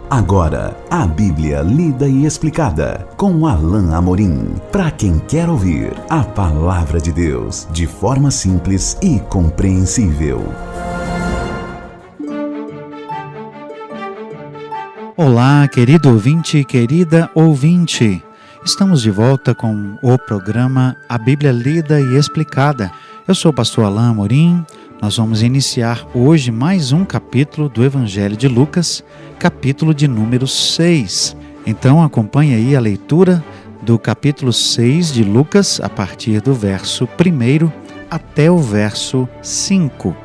Agora, a Bíblia lida e explicada com Alain Amorim. Para quem quer ouvir a Palavra de Deus de forma simples e compreensível. Olá, querido ouvinte e querida ouvinte. Estamos de volta com o programa A Bíblia Lida e Explicada. Eu sou o pastor Alain Amorim. Nós vamos iniciar hoje mais um capítulo do Evangelho de Lucas, capítulo de número 6. Então acompanhe aí a leitura do capítulo 6 de Lucas, a partir do verso 1 até o verso 5.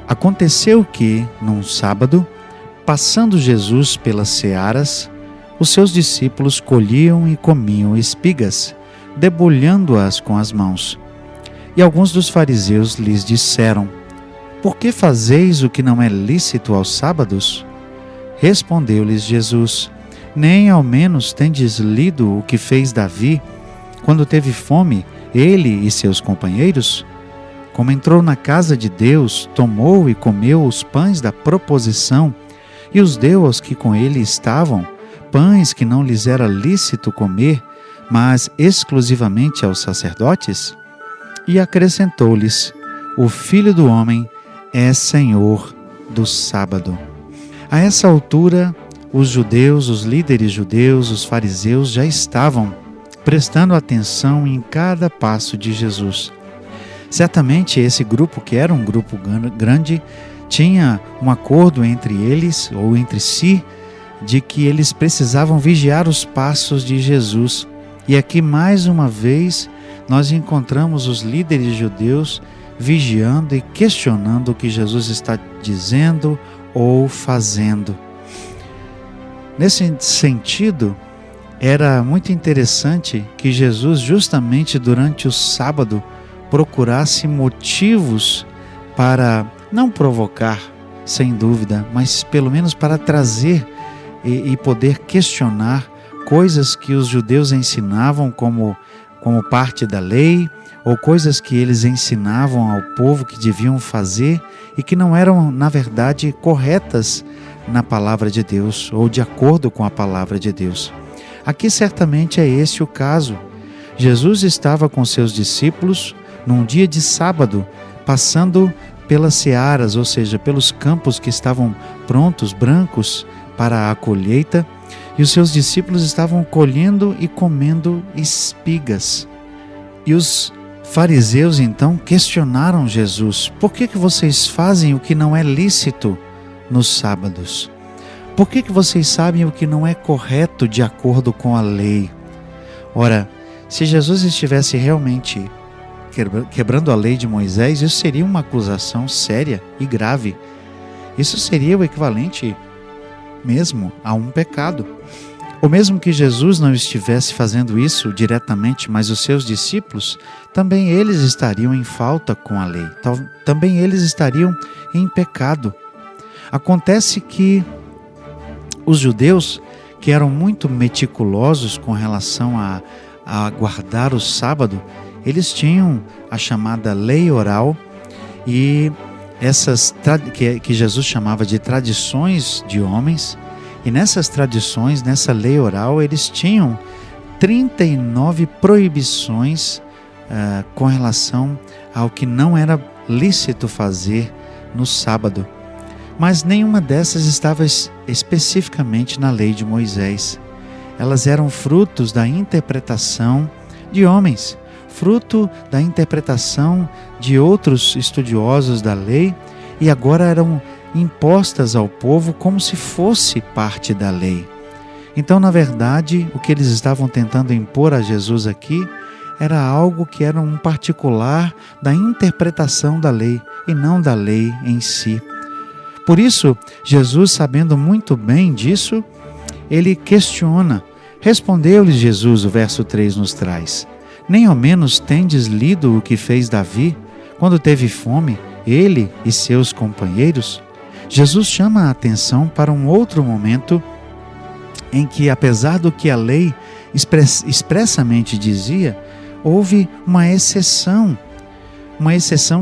Aconteceu que, num sábado, passando Jesus pelas searas, os seus discípulos colhiam e comiam espigas, debulhando-as com as mãos. E alguns dos fariseus lhes disseram: por que fazeis o que não é lícito aos sábados? Respondeu-lhes Jesus: nem ao menos tendes lido o que fez Davi, quando teve fome, ele e seus companheiros? Como entrou na casa de Deus, tomou e comeu os pães da proposição, e os deu aos que com ele estavam, pães que não lhes era lícito comer, mas exclusivamente aos sacerdotes? E acrescentou-lhes: o Filho do Homem é Senhor do sábado. A essa altura, os judeus, os líderes judeus, os fariseus já estavam prestando atenção em cada passo de Jesus. Certamente esse grupo, que era um grupo grande, tinha um acordo entre eles, ou entre si, de que eles precisavam vigiar os passos de Jesus. E aqui mais uma vez nós encontramos os líderes judeus vigiando e questionando o que Jesus está dizendo ou fazendo. Nesse sentido, era muito interessante que Jesus, justamente durante o sábado, procurasse motivos para não provocar, sem dúvida, mas pelo menos para trazer e poder questionar coisas que os judeus ensinavam como parte da lei, ou coisas que eles ensinavam ao povo que deviam fazer e que não eram, na verdade, corretas na palavra de Deus, ou de acordo com a palavra de Deus. Aqui certamente é esse o caso. Jesus estava com seus discípulos num dia de sábado, passando pelas searas, ou seja, pelos campos que estavam prontos, brancos, para a colheita, e os seus discípulos estavam colhendo e comendo espigas. E os fariseus então questionaram Jesus: por que vocês fazem o que não é lícito nos sábados? Por que vocês sabem o que não é correto de acordo com a lei? Ora, se Jesus estivesse realmente quebrando a lei de Moisés, isso seria uma acusação séria e grave. Isso seria o equivalente mesmo a um pecado. Ou mesmo que Jesus não estivesse fazendo isso diretamente, mas os seus discípulos, também eles estariam em falta com a lei. Também eles estariam em pecado. Acontece que os judeus, que eram muito meticulosos com relação a guardar o sábado, eles tinham a chamada lei oral, e essas que Jesus chamava de tradições de homens. E nessas tradições, nessa lei oral, eles tinham 39 proibições com relação ao que não era lícito fazer no sábado. Mas nenhuma dessas estava especificamente na lei de Moisés. Elas eram frutos da interpretação de homens, fruto da interpretação de outros estudiosos da lei, e agora eram impostas ao povo como se fosse parte da lei. Então, na verdade, o que eles estavam tentando impor a Jesus aqui era algo que era um particular da interpretação da lei e não da lei em si. Por isso, Jesus, sabendo muito bem disso, ele questiona. Respondeu-lhes Jesus, o verso 3 nos traz: nem ao menos tendes lido o que fez Davi, quando teve fome, ele e seus companheiros? Jesus chama a atenção para um outro momento em que, apesar do que a lei expressamente dizia, houve uma exceção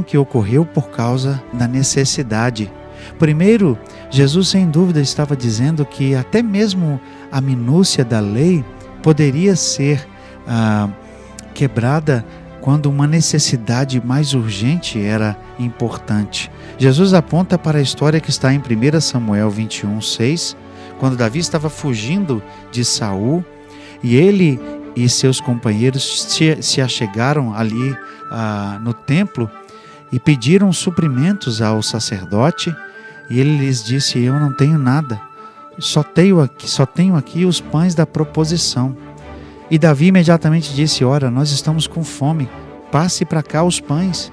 que ocorreu por causa da necessidade. Primeiro, Jesus, sem dúvida, estava dizendo que até mesmo a minúcia da lei poderia ser quebrada quando uma necessidade mais urgente era importante. Jesus aponta para a história que está em 1 Samuel 21:6, quando Davi estava fugindo de Saul, e ele e seus companheiros se achegaram ali no templo e pediram suprimentos ao sacerdote, e ele lhes disse: eu não tenho nada, só tenho aqui os pães da proposição. E Davi imediatamente disse: ora, nós estamos com fome, passe para cá os pães.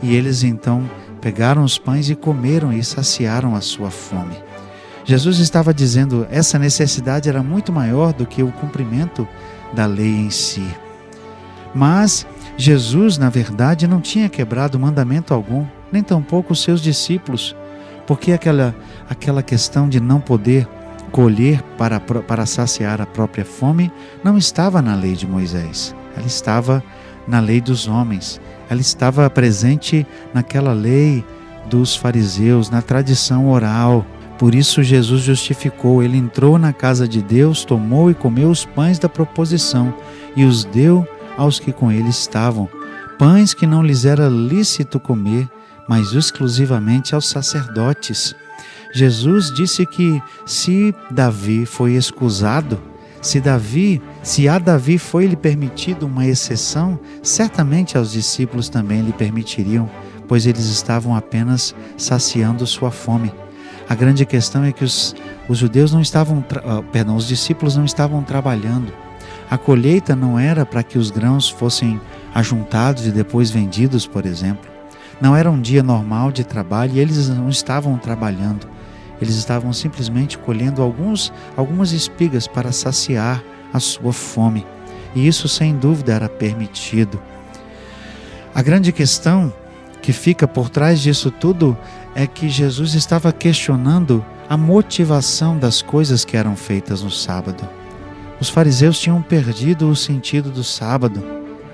E eles então pegaram os pães e comeram e saciaram a sua fome. Jesus estava dizendo, essa necessidade era muito maior do que o cumprimento da lei em si. Mas Jesus, na verdade, não tinha quebrado mandamento algum, nem tampouco os seus discípulos, porque aquela questão de não poder colher para saciar a própria fome não estava na lei de Moisés, ela estava na lei dos homens, ela estava presente naquela lei dos fariseus, na tradição oral. Por isso Jesus justificou, ele entrou na casa de Deus, tomou e comeu os pães da proposição e os deu aos que com ele estavam, pães que não lhes era lícito comer, mas exclusivamente aos sacerdotes. Jesus disse que se Davi foi escusado, se a Davi foi-lhe permitido uma exceção, certamente aos discípulos também lhe permitiriam, pois eles estavam apenas saciando sua fome. A grande questão é que os discípulos não estavam trabalhando. A colheita não era para que os grãos fossem ajuntados e depois vendidos, por exemplo. Não era um dia normal de trabalho e eles não estavam trabalhando. Eles estavam simplesmente colhendo algumas espigas para saciar a sua fome. E isso, sem dúvida, era permitido. A grande questão que fica por trás disso tudo é que Jesus estava questionando a motivação das coisas que eram feitas no sábado. Os fariseus tinham perdido o sentido do sábado.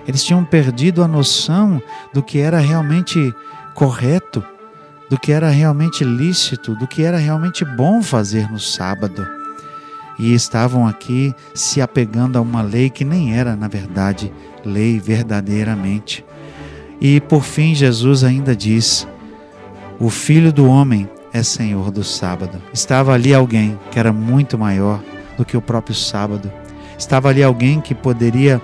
Eles tinham perdido a noção do que era realmente correto, do que era realmente lícito, do que era realmente bom fazer no sábado. E estavam aqui se apegando a uma lei que nem era, na verdade, lei verdadeiramente. E por fim Jesus ainda diz: o Filho do Homem é Senhor do sábado. Estava ali alguém que era muito maior do que o próprio sábado. Estava ali alguém que poderia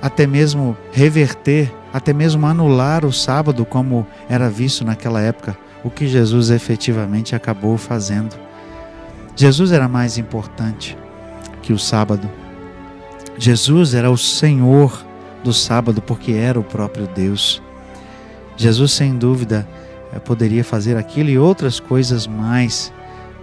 até mesmo reverter, até mesmo anular o sábado como era visto naquela época, o que Jesus efetivamente acabou fazendo. Jesus era mais importante que o sábado. Jesus era o Senhor do sábado porque era o próprio Deus. Jesus, sem dúvida, poderia fazer aquilo e outras coisas mais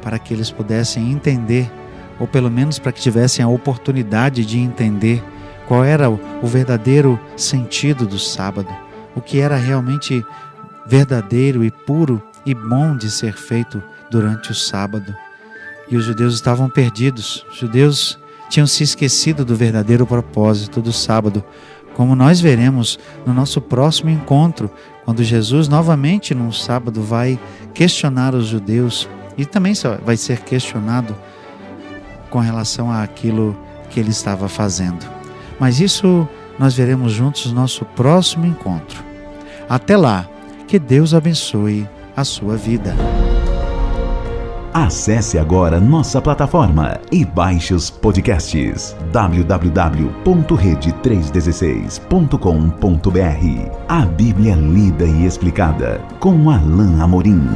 para que eles pudessem entender, ou pelo menos para que tivessem a oportunidade de entender qual era o verdadeiro sentido do sábado, o que era realmente verdadeiro e puro e bom de ser feito durante o sábado. E os judeus estavam perdidos. Os judeus tinham se esquecido do verdadeiro propósito do sábado, como nós veremos no nosso próximo encontro, quando Jesus novamente num sábado vai questionar os judeus e também vai ser questionado com relação àquilo que ele estava fazendo. Mas isso nós veremos juntos no nosso próximo encontro. Até lá, que Deus abençoe a sua vida. Acesse agora nossa plataforma e baixe os podcasts www.rede316.com.br. A Bíblia lida e explicada com Alain Amorim.